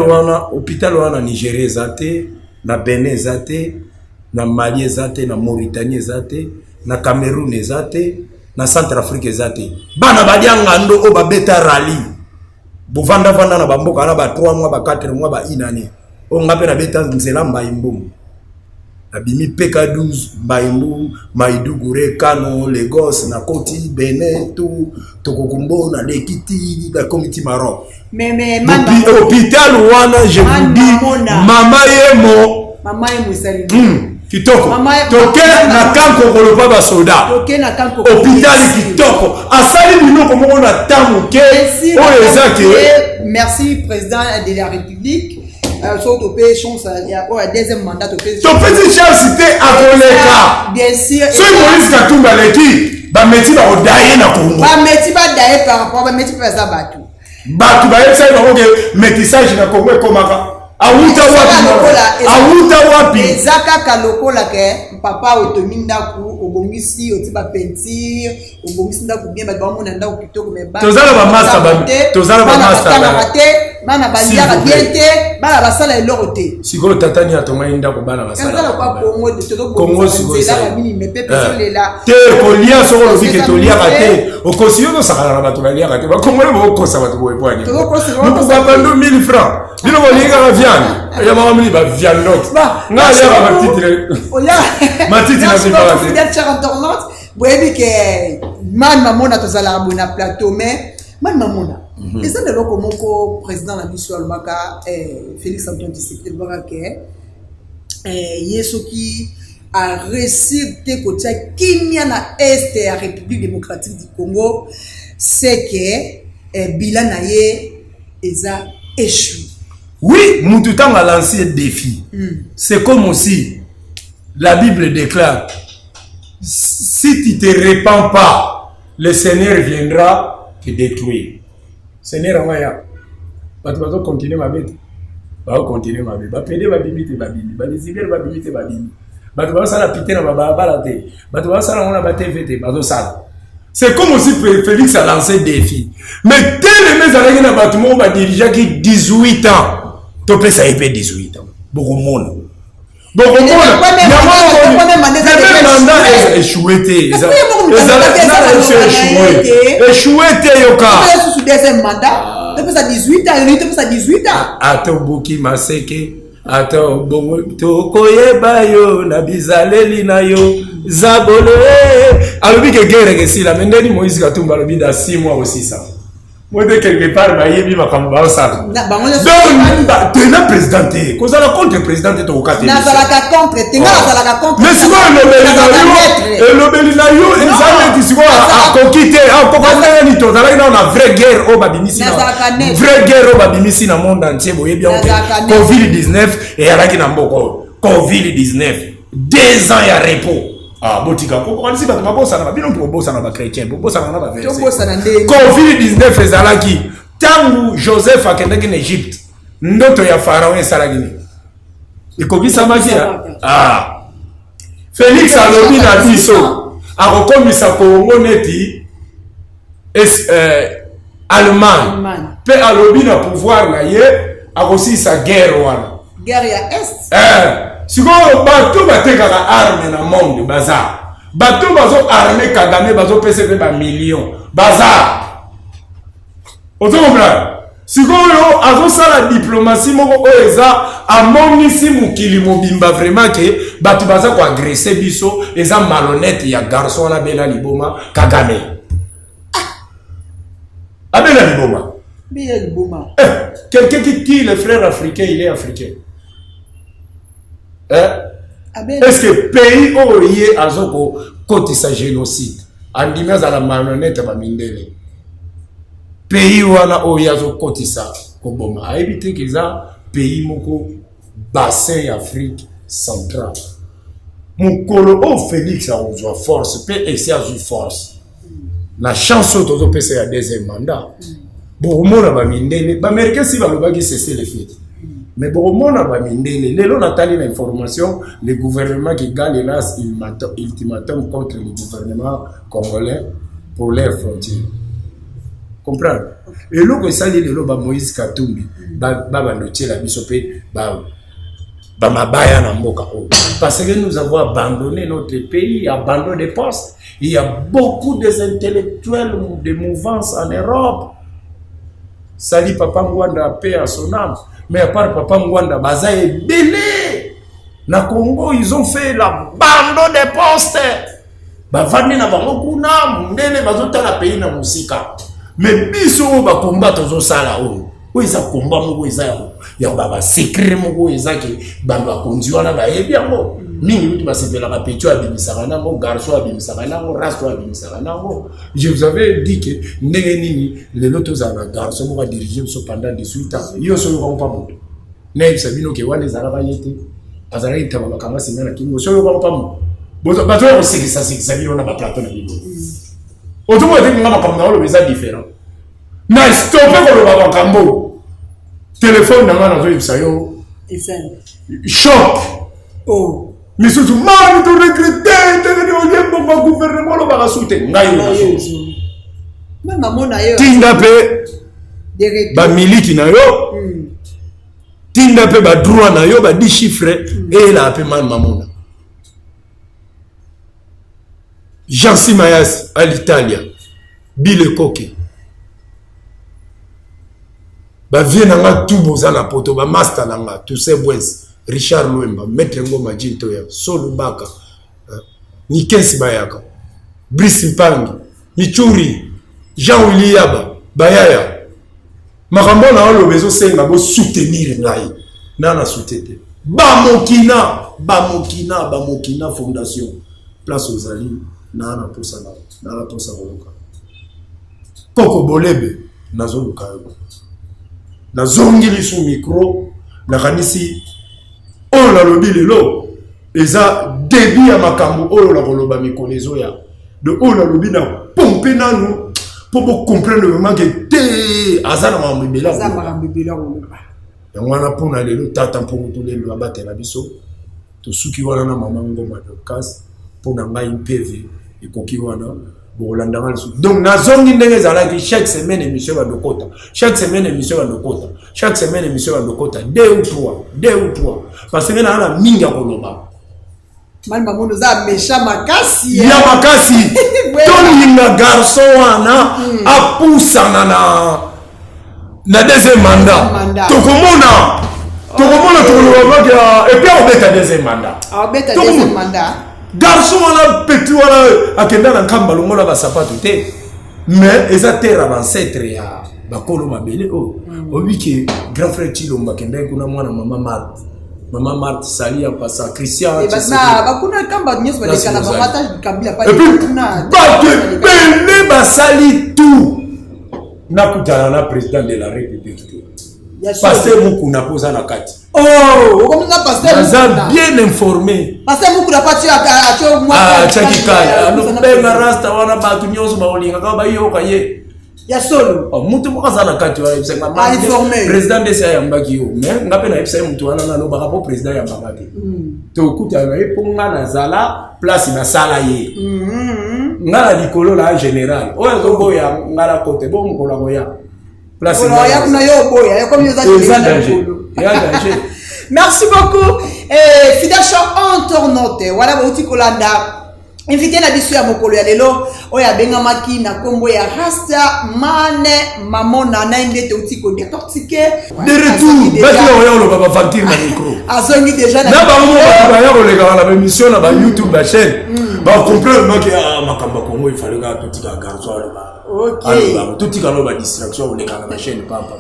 wana Nigeria zate, na Benin zate, na Mali zate, na Mauritanie zate, na Cameroun zate, na Centrafrique zate. Bana badianga ndo o babeta rally. Buvanda vanda na bamboka na ba 3 mois ba 4 mois ba inane. O ngape na beta nzela mbaimbumu. Abimi PK12, Baimbu, Maïdougouré, Kano, Lagos, Nakoti, Benin, tout, Tokokumbo, na Lekiti, la Comité Maroc.
Mais
hôpital Wana, je vous dis, Mama Yemo.
Mama Yemo, salut.
Kitoko. Toke na kanko kolopa ba soda.
Toke na kanko.
Hôpital Kitoko. Asali bino komo on a tamuke.
Merci président de la République. Sauf au pays chance il y a un deuxième mandat au pays.
Ton petit chance c'était à Koleka.
Bien sûr.
Ce Moïse Katumba l'équipe, ba meti ba odaye na Congo.
Ba meti ba daye par rapport ba meti pa ça batu.
Batu ba yesa ba ko métissage na Congo komaka. Awuta wapi?
Ezaka kalokola ke papa otominda ku obongisi otiba peinture obongisi nda ku bien ba mona nda ku kitoko me ba.
Tozala ba master
bana bandiaka bien te bana basala eloko te.
Siko tatani atonga inda ko bana basala.
Ezala kwa Congo de todo
Congo siko
ezala mini me pepe solela.
Te kolia soko lobi ke tolia kate. Okosiyo no sakala na batu balia kate. Ba Congo bo kosa batu bo epwani.
Todo kosa.
Nous avons 1000 francs. Dino bolinga la viande. Il y a mamami ba viande note. Na ya ba titre.
Oya.
Ma titre na sipala.
Fidèle cher internaute. Boyebi ke man mamona tozala bona plateau mais man mamona. Et ça, le loco président la mission Almaka, Félix Antoine Tshisekedi Barake, Yesoki a réussi de côté Kenya na Est la République démocratique du Congo, c'est que bilan naie eza échoué.
Oui, Moutoutan a lancé un défi. C'est comme aussi la Bible déclare, si tu ne te répands pas, le Seigneur viendra te détruire. Seigneur Maya, tu vas continuer ma bête. Tu vas continuer ma bête. Tu vas péder ma bimite, ma bimite. Tu vas désirer ma bimite, ma bimite. Tu vas faire la pité dans ma balade. Tu vas faire la bâtée, c'est comme si Félix a lancé un défi. Mais dès les années, il y a des dirigeants qui 18 ans. Tu peux ça 18 ans. Beaucoup de monde. Beaucoup de monde. Le mandat est échoué. Échoué, Yoka.
Sous deuxième mandat, tu peux ça 18 ans, tu peux ça 18 ans.
Attends, Boki Maseke. Attends, bon, Tokoyeba yo, Nabizaleli na yo, Zabole. Alors, que guerre que si la Mendeni Moïse Katumba le bida 6 mois aussi ça. Moi, de quelque part, je vais me ça. Donc, tu es président. Quand on contre président, tu es au cas.
Mais si
quoi, le Belinayo, ils ont quitté. On a une vraie guerre au Babimisi. Vraie guerre au Babimisi dans le monde entier. Covid-19 et à la Guinamboko. Covid-19. 2 ans, il y a repos. Ah, botika ko si bato babosa na bino ko bosa na ba chrétien bosa na ba verset Covid-19 ezalaki tangu Joseph akendeki na Egypte ndoto ya Pharaon esalaki ni ekobisa magia Félix alobi na biso akokomisa Kongo neti Allemagne pe alobi na pouvoir na ye akosisa guerre wana
guerre ya est
si vous bateau batekaka arme na monde bazar bateau bazo armé Kagame bazo pese ba millions bazar ozo comprendre si vous azo sala diplomatie moko eza amonisi mukili mobimba vraiment que bato baza ko agresser biso eza malhonnête ya garçon na bela liboma Kagame abela liboma
bela liboma
quelqu'un qui tue les frères africains il est africain. Est-ce que pays où il y a côté sa génocide andimé à la malhonnête à Mindele pays où il y a côté ça comme à éviter qu'ils a pays moko bassin Afrique centrale mon colo au Félix a eu force peut essayer à eu force la chance de passer à deuxième mandat bon mon à Mindele américain si va le bagui cesser les faits. Mais bon, mon abamindele, les Nathalie l'information, le gouvernement qui gagne là, ultimatum contre le gouvernement congolais pour les frontières. Comprendre? Et là, que ça, le Moïse Katumbi, Babanotier, la Bissopé, Bamabaya Namboka. Parce que nous avons abandonné notre pays, abandonné des postes. Il y a beaucoup d'intellectuels, de mouvances en Europe. Sali Papa Mwanda, paix à son âme. Mais à part Papa Mwanda, Baza est belé. Na Congo, ils ont fait l'abandon des postes. Bavani na Bamokuna, Mundele, Bazota la pays na Musika. Mais biso ba combattre zo sala o. Où ils ont combat mo ils ont ya baba secret mo ils ont que baba conduire na ba bien mo. Mingi tu vas se faire la pétio abimisana mo garçon abimisana mo rasto abimisana mo. Je vous avais dit que nini les lotos à la garçon va diriger pendant 18 ans. Yo so yo pas mo. Ne sabino ke wana zalaba yete. Azara itaba bakanga simana kingo so yo pas mo. Boto bato ko sekisa sekisa na ba plateau na bibo. Autrement, il y a des différents. Mais stoppez pour le babakambo. Téléphone, choc.
Oh.
Mais surtout, mal de regretter, mon gouvernement, le barasouté.
Même maman d'ailleurs.
Tindape. Ba miliki na yo. Tindape ba droit na yo ba 10 chiffres et la appelé mal maman. Jean Simayas à l'Italie, Bile Koke. Ba vienanga tout bozana poto ba master nanga tous ces boys Richard Luemba Maître Ngoma Jinto ya Solu Baka Nikensi Bayaka Brice Mpangi Michuri Jean Williaba Bayaya Makambo na lo bezo senga bo soutenir ngai nana soutete Bamokina Fondation place aux alliés nana posa boloka Koko Bolebe nazo luka nazongili sous micro na kanisi o la lobi lelo eza débit ya makambo o la koloba mikolezo ya de o la lobi na pomper nanu pour comprendre vraiment que te azana mambibela wana pona lelo tata pour tout lelo abatela biso to suki wana na mama Ngoma de Kas pona ngai PV ekoki wana donc nazongi ndenge zalaki chaque semaine émission va de kota chaque semaine émission 2 ou 3 parce que na la minga koloba
malma mono za méchant makasi
ya makasi toni na garçon wana apusana na deuxième mandat tokomona et puis on beta deuxième mandat garçon wala petit wala akenda na kamba longola ba sapato te mais eza terre ancêtre bakolo mabele o obi ke grand frère Chilomba kende kuna mwana Maman Marthe Sali a passé Christian
et bakuna kamba nyos ba lekala mamata kabila pa
kuna bele basali tout nakutana na président de la République pasteur Mukuna poza na kati
comme ça pasteur
bien informé
pasteur Mukuna pati acho mwa
chakikala no benga rasta wana batu nyoso ba olinga ka ba yoka ye
ya solo
mutu mokaza na kati wa ibsenga ma président de sa yambaki yo mais ngape na ibsenga mutu wana na no ba ko président ya mbaki to kuta na eponga na zala place na sala ye ngala likolo la général oyo ko boya ngala kote bo mukola boya place
na yo boya yo comme danger. Merci beaucoup et fidèle internaute voilà bauti kolanda invité na biso ya mokolo ya lelo oya benga maki na kombo ya Rasta Mane Mamona na ndete utiko décortiquer
de retour basi oya lo baba facture na micro
azongi déjà
na ba mo ba ya kolega na émission na ba YouTube ba chaîne ba comprendre que makamba kongo il fallait que tout tika garçon alors tout tika ba distraction on est dans la chaîne papa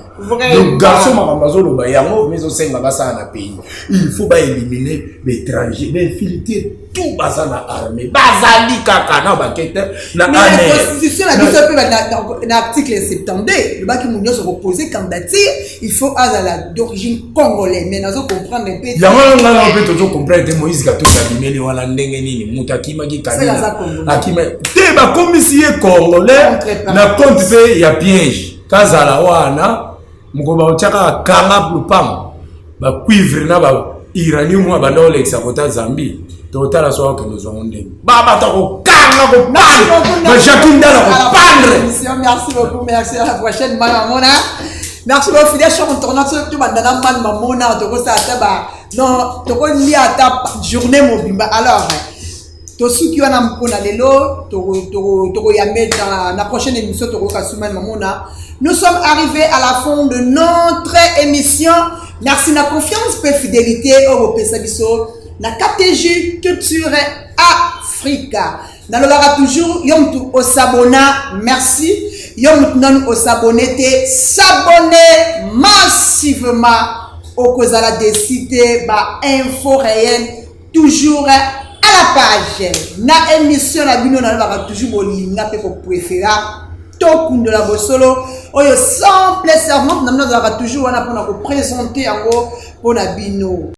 donc garçon makamba zo lo ba yango mais zo senga ba ça na pays il faut ba éliminer les étrangers les infiltrer tout bazana armée bazali kaka na bakete na
mais la constitution la biso pe na article 72 le baki munyo se reposer candidature il faut azala d'origine congolaise mais nazo comprendre un peu
yango ngala pe to comprendre Moïse Katumbi bimeli wala ndenge nini mutakima ki kanina akima te ba commissaire congolais na compte pe ya piège kazala wana mukoba ochaka kanga lupam ba cuivre na ba irani mwa ba ndole exakota Zambie totala so que nous avons dit baba ta ko kanga ko ba jakinda la ko pendre
merci beaucoup merci à la prochaine Mamona merci beaucoup fidèle sur mon tournant tout bandana man Mamona to ko sa taba non to ko li ata journée mobimba alors to suki wana mpona lelo to yamé dans la prochaine émission to ko kasuma Mamona nous sommes arrivés à la fin de notre émission merci na confiance et fidélité au pesa biso na KTJ Culture Africa. Nalobaka toujours yom tu osabona merci yom non osabonné te s'abonner massivement au kozala des sites ba info réelle toujours à la page na émission na bino nalobaka toujours bolinga pe ko préféra tokunda la bosolo oyo simple servante namna zaka toujours wana pona ko présenter yango pona bino